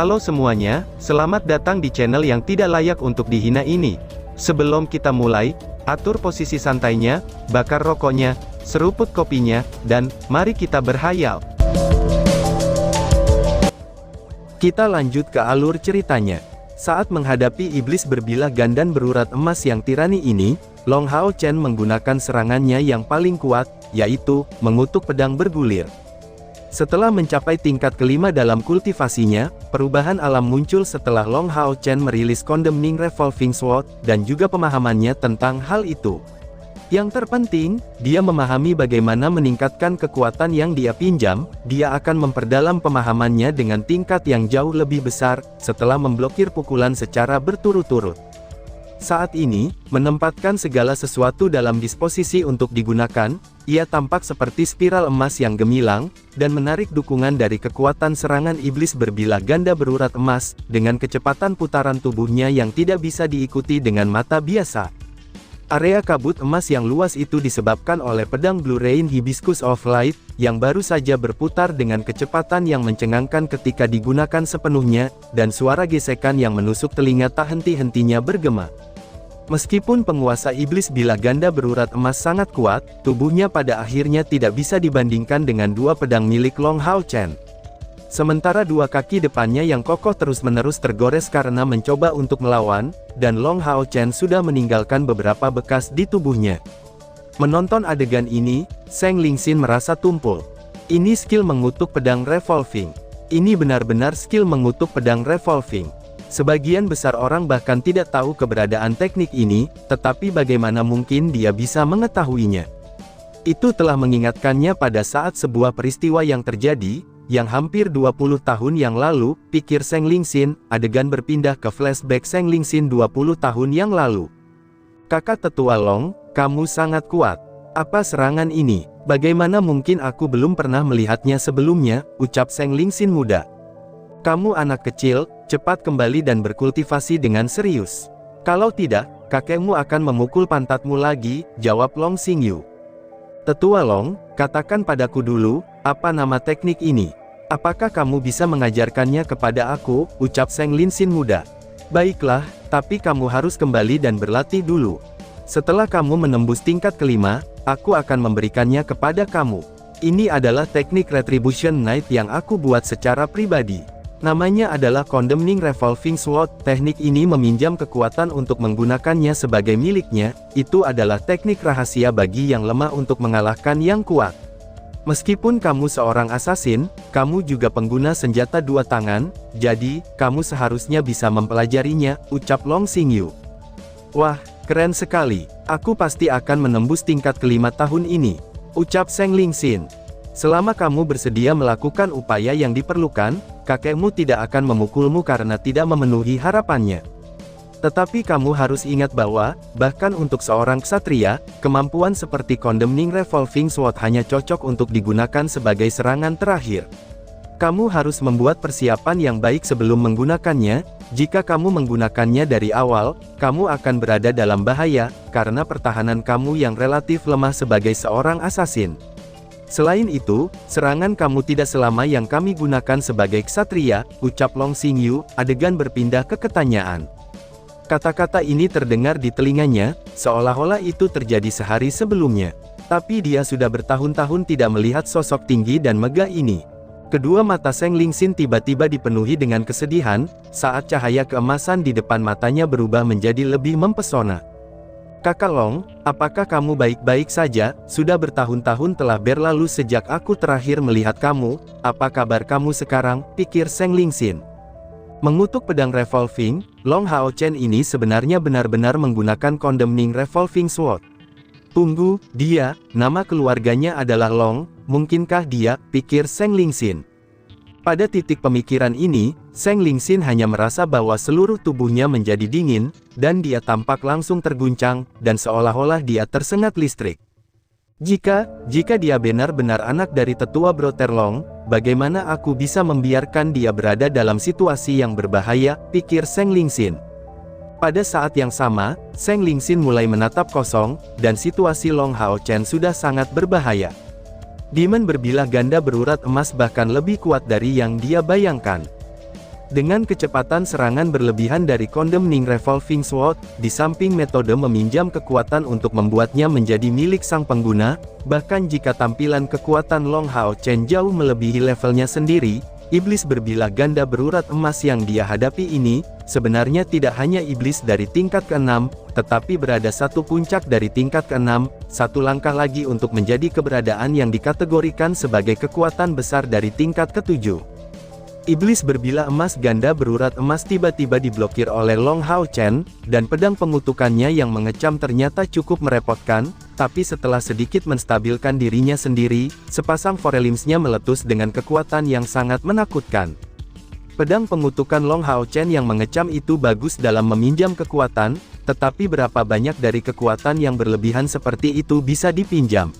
Halo semuanya, selamat datang di channel yang tidak layak untuk dihina ini. Sebelum kita mulai, atur posisi santainya, bakar rokoknya, seruput kopinya, dan mari kita berhayal. Kita lanjut ke alur ceritanya. Saat menghadapi iblis berbilah ganda berurat emas yang tirani ini, Long Hao Chen menggunakan serangannya yang paling kuat, yaitu mengutuk pedang bergulir. Setelah mencapai tingkat kelima dalam kultivasinya, perubahan alam muncul setelah Long Hao Chen merilis Condemning Revolving Sword, dan juga pemahamannya tentang hal itu. Yang terpenting, dia memahami bagaimana meningkatkan kekuatan yang dia pinjam. Dia akan memperdalam pemahamannya dengan tingkat yang jauh lebih besar, setelah memblokir pukulan secara berturut-turut. Saat ini, menempatkan segala sesuatu dalam disposisi untuk digunakan, ia tampak seperti spiral emas yang gemilang, dan menarik dukungan dari kekuatan serangan iblis berbilah ganda berurat emas, dengan kecepatan putaran tubuhnya yang tidak bisa diikuti dengan mata biasa. Area kabut emas yang luas itu disebabkan oleh pedang Blue Rain Hibiscus of Light, yang baru saja berputar dengan kecepatan yang mencengangkan ketika digunakan sepenuhnya, dan suara gesekan yang menusuk telinga tak henti-hentinya bergema. Meskipun penguasa iblis bilah ganda berurat emas sangat kuat, tubuhnya pada akhirnya tidak bisa dibandingkan dengan dua pedang milik Long Hao Chen. Sementara dua kaki depannya yang kokoh terus-menerus tergores karena mencoba untuk melawan, dan Long Hao Chen sudah meninggalkan beberapa bekas di tubuhnya. Menonton adegan ini, Zheng Lingxin merasa tumpul. Ini skill mengutuk pedang revolving. Ini benar-benar skill mengutuk pedang revolving. Sebagian besar orang bahkan tidak tahu keberadaan teknik ini, tetapi bagaimana mungkin dia bisa mengetahuinya? Itu telah mengingatkannya pada saat sebuah peristiwa yang terjadi, yang hampir 20 tahun yang lalu, pikir Zheng Lingxin. Adegan berpindah ke flashback Zheng Lingxin 20 tahun yang lalu. Kakak tetua Long, kamu sangat kuat. Apa serangan ini? Bagaimana mungkin aku belum pernah melihatnya sebelumnya, ucap Zheng Lingxin muda. Kamu anak kecil, cepat kembali dan berkultivasi dengan serius. Kalau tidak, kakekmu akan memukul pantatmu lagi, jawab Long Xingyu. Tetua Long, katakan padaku dulu, apa nama teknik ini? Apakah kamu bisa mengajarkannya kepada aku, ucap Zheng Lingxin muda. Baiklah, tapi kamu harus kembali dan berlatih dulu. Setelah kamu menembus tingkat kelima, aku akan memberikannya kepada kamu. Ini adalah teknik Retribution Knight yang aku buat secara pribadi. Namanya adalah Condemning Revolving Sword. Teknik ini meminjam kekuatan untuk menggunakannya sebagai miliknya. Itu adalah teknik rahasia bagi yang lemah untuk mengalahkan yang kuat. Meskipun kamu seorang asasin, kamu juga pengguna senjata dua tangan, jadi, kamu seharusnya bisa mempelajarinya, ucap Long Xingyu. Wah, keren sekali. Aku pasti akan menembus tingkat kelima tahun ini, ucap Zheng Lingxin. Selama kamu bersedia melakukan upaya yang diperlukan, kakekmu tidak akan memukulmu karena tidak memenuhi harapannya. Tetapi kamu harus ingat bahwa, bahkan untuk seorang ksatria, kemampuan seperti Condemning Revolving Sword hanya cocok untuk digunakan sebagai serangan terakhir. Kamu harus membuat persiapan yang baik sebelum menggunakannya. Jika kamu menggunakannya dari awal, kamu akan berada dalam bahaya, karena pertahanan kamu yang relatif lemah sebagai seorang asasin. Selain itu, serangan kamu tidak selama yang kami gunakan sebagai ksatria, ucap Long Xingyu. Adegan berpindah ke ketanyaan. Kata-kata ini terdengar di telinganya, seolah-olah itu terjadi sehari sebelumnya. Tapi dia sudah bertahun-tahun tidak melihat sosok tinggi dan megah ini. Kedua mata Zheng Lingxin tiba-tiba dipenuhi dengan kesedihan, saat cahaya keemasan di depan matanya berubah menjadi lebih mempesona. Kakak Long, apakah kamu baik-baik saja? Sudah bertahun-tahun telah berlalu sejak aku terakhir melihat kamu. Apa kabar kamu sekarang? Pikir Zheng Lingxin. Mengutuk pedang revolving, Long Hao Chen ini sebenarnya benar-benar menggunakan Condemning Revolving Sword. Tunggu, dia, nama keluarganya adalah Long, mungkinkah dia? Pikir Zheng Lingxin. Pada titik pemikiran ini, Zheng Lingxin hanya merasa bahwa seluruh tubuhnya menjadi dingin, dan dia tampak langsung terguncang, dan seolah-olah dia tersengat listrik. Jika dia benar-benar anak dari tetua Brother Long, bagaimana aku bisa membiarkan dia berada dalam situasi yang berbahaya, pikir Zheng Lingxin. Pada saat yang sama, Zheng Lingxin mulai menatap kosong, dan situasi Long Hao Chen sudah sangat berbahaya. Demon berbilah ganda berurat emas bahkan lebih kuat dari yang dia bayangkan. Dengan kecepatan serangan berlebihan dari Condemning Revolving Sword, di samping metode meminjam kekuatan untuk membuatnya menjadi milik sang pengguna, bahkan jika tampilan kekuatan Long Hao Chen jauh melebihi levelnya sendiri, iblis berbilah ganda berurat emas yang dia hadapi ini, sebenarnya tidak hanya iblis dari tingkat ke-6, tetapi berada satu puncak dari tingkat ke-6, satu langkah lagi untuk menjadi keberadaan yang dikategorikan sebagai kekuatan besar dari tingkat ke-7. Iblis berbilah emas ganda berurat emas tiba-tiba diblokir oleh Long Hao Chen, dan pedang pengutukannya yang mengecam ternyata cukup merepotkan, tapi setelah sedikit menstabilkan dirinya sendiri, sepasang forelimsnya meletus dengan kekuatan yang sangat menakutkan. Pedang pengutukan Long Hao Chen yang mengecam itu bagus dalam meminjam kekuatan, tetapi berapa banyak dari kekuatan yang berlebihan seperti itu bisa dipinjam?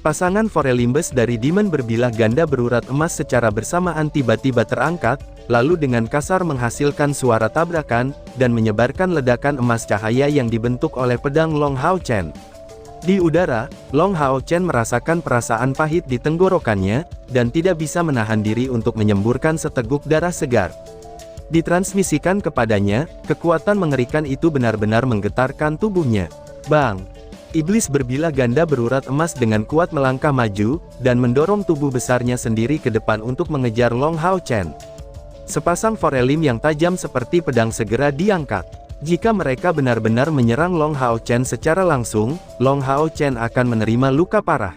Pasangan Forelimbus dari Demon berbilah ganda berurat emas secara bersamaan tiba-tiba terangkat, lalu dengan kasar menghasilkan suara tabrakan, dan menyebarkan ledakan emas cahaya yang dibentuk oleh pedang Long Hao Chen. Di udara, Long Hao Chen merasakan perasaan pahit di tenggorokannya, dan tidak bisa menahan diri untuk menyemburkan seteguk darah segar. Ditransmisikan kepadanya, kekuatan mengerikan itu benar-benar menggetarkan tubuhnya. Bang! Iblis berbilah ganda berurat emas dengan kuat melangkah maju, dan mendorong tubuh besarnya sendiri ke depan untuk mengejar Long Hao Chen. Sepasang forelim yang tajam seperti pedang segera diangkat. Jika mereka benar-benar menyerang Long Hao Chen secara langsung, Long Hao Chen akan menerima luka parah.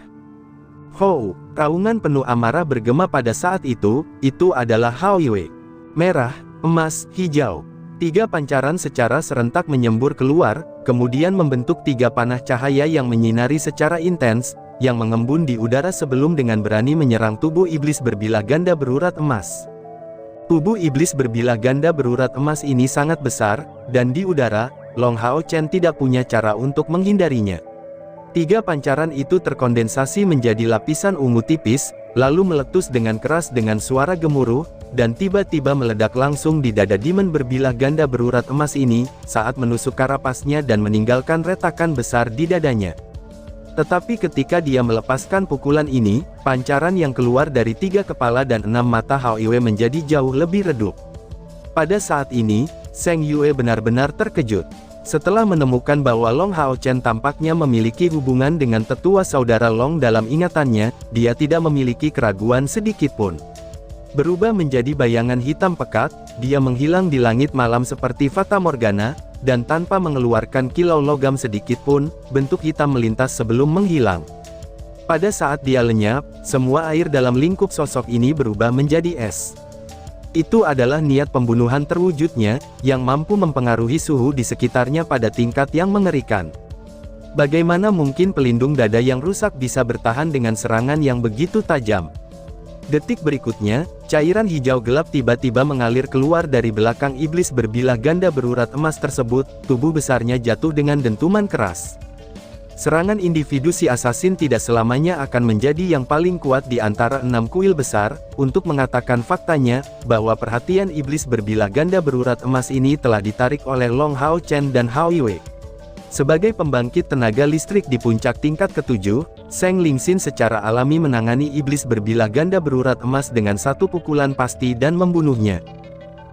Ho! Raungan penuh amarah bergema pada saat itu adalah Hao Yue. Merah, emas, hijau. Tiga pancaran secara serentak menyembur keluar, kemudian membentuk tiga panah cahaya yang menyinari secara intens, yang mengembun di udara sebelum dengan berani menyerang tubuh iblis berbilah ganda berurat emas. Tubuh iblis berbilah ganda berurat emas ini sangat besar, dan di udara, Long Hao Chen tidak punya cara untuk menghindarinya. Tiga pancaran itu terkondensasi menjadi lapisan ungu tipis, lalu meletus dengan keras dengan suara gemuruh, dan tiba-tiba meledak langsung di dada Demon berbilah ganda berurat emas ini, saat menusuk karapasnya dan meninggalkan retakan besar di dadanya. Tetapi ketika dia melepaskan pukulan ini, pancaran yang keluar dari tiga kepala dan 6 mata Hao Yue menjadi jauh lebih redup. Pada saat ini, Zheng Yue benar-benar terkejut. Setelah menemukan bahwa Long Hao Chen tampaknya memiliki hubungan dengan tetua saudara Long dalam ingatannya, dia tidak memiliki keraguan sedikitpun. Berubah menjadi bayangan hitam pekat, dia menghilang di langit malam seperti Fata Morgana, dan tanpa mengeluarkan kilau logam sedikitpun, bentuk hitam melintas sebelum menghilang. Pada saat dia lenyap, semua air dalam lingkup sosok ini berubah menjadi es. Itu adalah niat pembunuhan terwujudnya, yang mampu mempengaruhi suhu di sekitarnya pada tingkat yang mengerikan. Bagaimana mungkin pelindung dada yang rusak bisa bertahan dengan serangan yang begitu tajam? Detik berikutnya, cairan hijau gelap tiba-tiba mengalir keluar dari belakang iblis berbilah ganda berurat emas tersebut, tubuh besarnya jatuh dengan dentuman keras. Serangan individu si assassin tidak selamanya akan menjadi yang paling kuat di antara 6 kuil besar, untuk mengatakan faktanya, bahwa perhatian iblis berbilah ganda berurat emas ini telah ditarik oleh Long Hao Chen dan Hao Yue. Sebagai pembangkit tenaga listrik di puncak tingkat ke-7, Zheng Lingxin secara alami menangani iblis berbilah ganda berurat emas dengan satu pukulan pasti dan membunuhnya.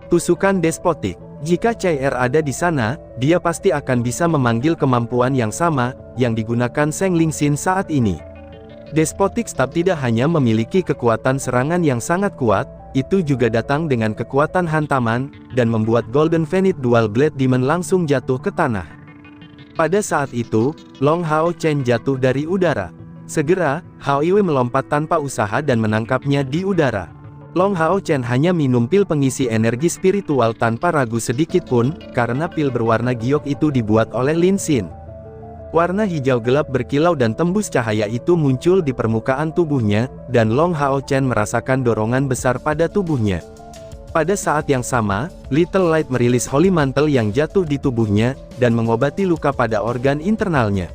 Tusukan despotik. Jika CR ada di sana, dia pasti akan bisa memanggil kemampuan yang sama, yang digunakan Zheng Lingxin saat ini. Despotic Stab tidak hanya memiliki kekuatan serangan yang sangat kuat, itu juga datang dengan kekuatan hantaman, dan membuat Golden Venit Dual Blade Demon langsung jatuh ke tanah. Pada saat itu, Long Hao Chen jatuh dari udara. Segera, Hao Yue melompat tanpa usaha dan menangkapnya di udara. Long Hao Chen hanya minum pil pengisi energi spiritual tanpa ragu sedikitpun, karena pil berwarna giok itu dibuat oleh Lin Xin. Warna hijau gelap berkilau dan tembus cahaya itu muncul di permukaan tubuhnya, dan Long Hao Chen merasakan dorongan besar pada tubuhnya. Pada saat yang sama, Little Light merilis Holy Mantle yang jatuh di tubuhnya, dan mengobati luka pada organ internalnya.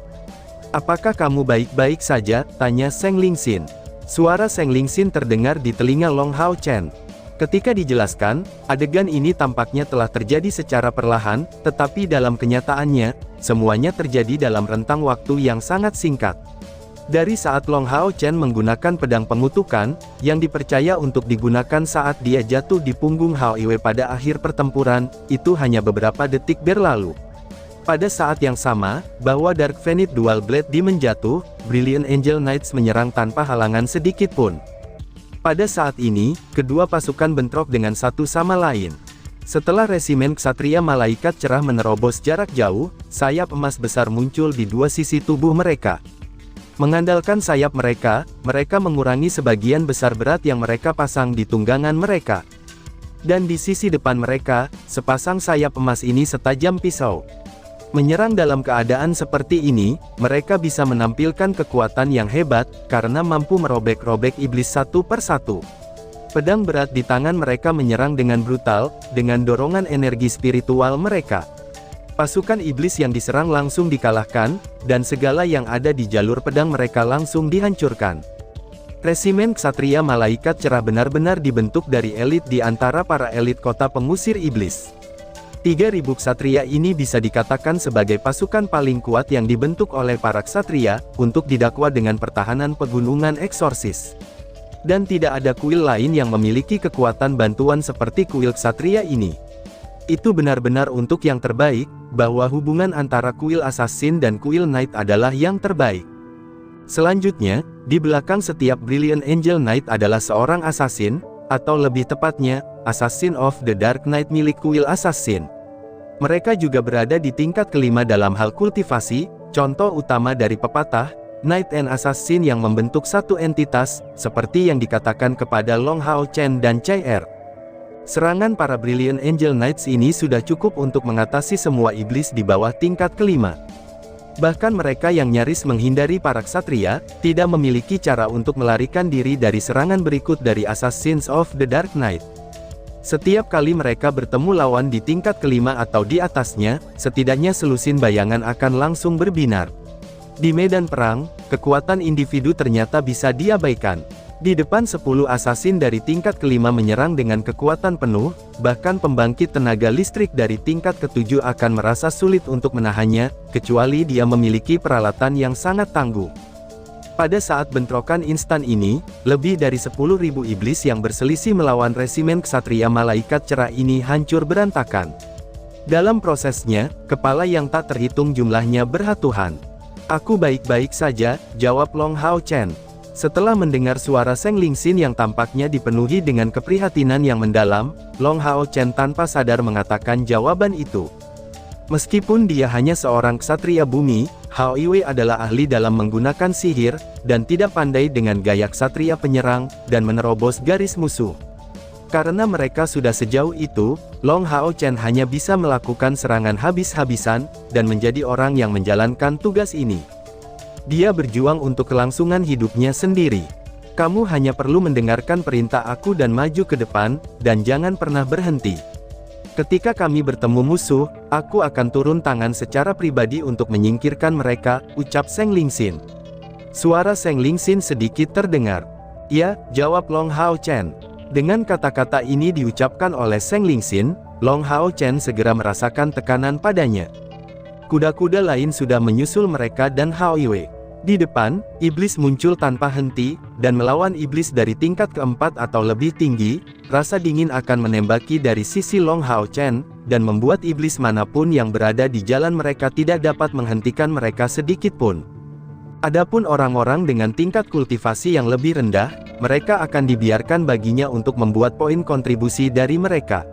"Apakah kamu baik-baik saja?" tanya Zheng Lingxin. Suara Zheng Lingxin terdengar di telinga Long Hao Chen. Ketika dijelaskan, adegan ini tampaknya telah terjadi secara perlahan, tetapi dalam kenyataannya, semuanya terjadi dalam rentang waktu yang sangat singkat. Dari saat Long Hao Chen menggunakan pedang pengutukan, yang dipercaya untuk digunakan saat dia jatuh di punggung Hao Iwei pada akhir pertempuran, itu hanya beberapa detik berlalu. Pada saat yang sama, bahwa Dark Phoenix Dual Blade Demon jatuh, Brilliant Angel Knights menyerang tanpa halangan sedikit pun. Pada saat ini, kedua pasukan bentrok dengan satu sama lain. Setelah resimen Ksatria Malaikat Cerah menerobos jarak jauh, sayap emas besar muncul di dua sisi tubuh mereka. Mengandalkan sayap mereka, mereka mengurangi sebagian besar berat yang mereka pasang di tunggangan mereka. Dan di sisi depan mereka, sepasang sayap emas ini setajam pisau. Menyerang dalam keadaan seperti ini, mereka bisa menampilkan kekuatan yang hebat, karena mampu merobek-robek iblis satu per satu. Pedang berat di tangan mereka menyerang dengan brutal, dengan dorongan energi spiritual mereka. Pasukan iblis yang diserang langsung dikalahkan, dan segala yang ada di jalur pedang mereka langsung dihancurkan. Resimen Ksatria Malaikat Cerah benar-benar dibentuk dari elit di antara para elit kota pengusir iblis. 3.000 ksatria ini bisa dikatakan sebagai pasukan paling kuat yang dibentuk oleh para ksatria, untuk didakwa dengan pertahanan pegunungan eksorsis. Dan tidak ada kuil lain yang memiliki kekuatan bantuan seperti kuil ksatria ini. Itu benar-benar untuk yang terbaik, bahwa hubungan antara kuil assassin dan kuil knight adalah yang terbaik. Selanjutnya, di belakang setiap Brilliant Angel Knight adalah seorang assassin, atau lebih tepatnya, Assassin of the Dark Knight milik kuil assassin. Mereka juga berada di tingkat kelima dalam hal kultivasi, contoh utama dari pepatah, Knight and Assassin yang membentuk satu entitas, seperti yang dikatakan kepada Long Hao Chen dan Chai Er. Serangan para Brilliant Angel Knights ini sudah cukup untuk mengatasi semua iblis di bawah tingkat kelima. Bahkan mereka yang nyaris menghindari para ksatria, tidak memiliki cara untuk melarikan diri dari serangan berikut dari Assassins of the Dark Knight. Setiap kali mereka bertemu lawan di tingkat kelima atau di atasnya, setidaknya selusin bayangan akan langsung berbinar. Di medan perang, kekuatan individu ternyata bisa diabaikan. Di depan 10 assassin dari tingkat kelima menyerang dengan kekuatan penuh, bahkan pembangkit tenaga listrik dari tingkat ketujuh akan merasa sulit untuk menahannya, kecuali dia memiliki peralatan yang sangat tangguh. Pada saat bentrokan instan ini, lebih dari 10.000 iblis yang berselisih melawan resimen Ksatria Malaikat Cerah ini hancur berantakan. Dalam prosesnya, kepala yang tak terhitung jumlahnya berhatuhan. "Aku baik-baik saja," jawab Long Hao Chen. Setelah mendengar suara Seng Lingxin yang tampaknya dipenuhi dengan keprihatinan yang mendalam, Long Hao Chen tanpa sadar mengatakan jawaban itu. Meskipun dia hanya seorang ksatria bumi, Hao Iwei adalah ahli dalam menggunakan sihir, dan tidak pandai dengan gaya ksatria penyerang, dan menerobos garis musuh. Karena mereka sudah sejauh itu, Long Hao Chen hanya bisa melakukan serangan habis-habisan, dan menjadi orang yang menjalankan tugas ini. Dia berjuang untuk kelangsungan hidupnya sendiri. "Kamu hanya perlu mendengarkan perintah aku dan maju ke depan, dan jangan pernah berhenti. Ketika kami bertemu musuh, aku akan turun tangan secara pribadi untuk menyingkirkan mereka," ucap Seng Lingxin. Suara Seng Lingxin sedikit terdengar. "Ya," jawab Long Hao Chen. Dengan kata-kata ini diucapkan oleh Seng Lingxin, Long Hao Chen segera merasakan tekanan padanya. Kuda-kuda lain sudah menyusul mereka dan Hao Iwei. Di depan, iblis muncul tanpa henti, dan melawan iblis dari tingkat keempat atau lebih tinggi, rasa dingin akan menembaki dari sisi Long Hao Chen, dan membuat iblis manapun yang berada di jalan mereka tidak dapat menghentikan mereka sedikit pun. Adapun orang-orang dengan tingkat kultivasi yang lebih rendah, mereka akan dibiarkan baginya untuk membuat poin kontribusi dari mereka.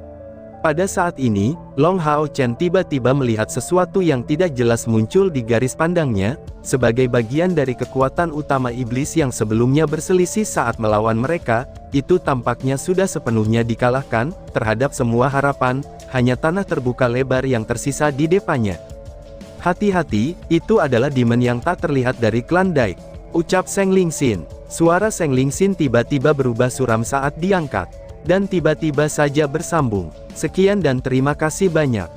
Pada saat ini, Long Hao Chen tiba-tiba melihat sesuatu yang tidak jelas muncul di garis pandangnya, sebagai bagian dari kekuatan utama iblis yang sebelumnya berselisih saat melawan mereka, itu tampaknya sudah sepenuhnya dikalahkan, terhadap semua harapan, hanya tanah terbuka lebar yang tersisa di depannya. "Hati-hati, itu adalah demon yang tak terlihat dari klan Dai," ucap Seng Lingxin. Suara Seng Lingxin tiba-tiba berubah suram saat diangkat. Dan tiba-tiba saja bersambung. "Sekian dan terima kasih banyak."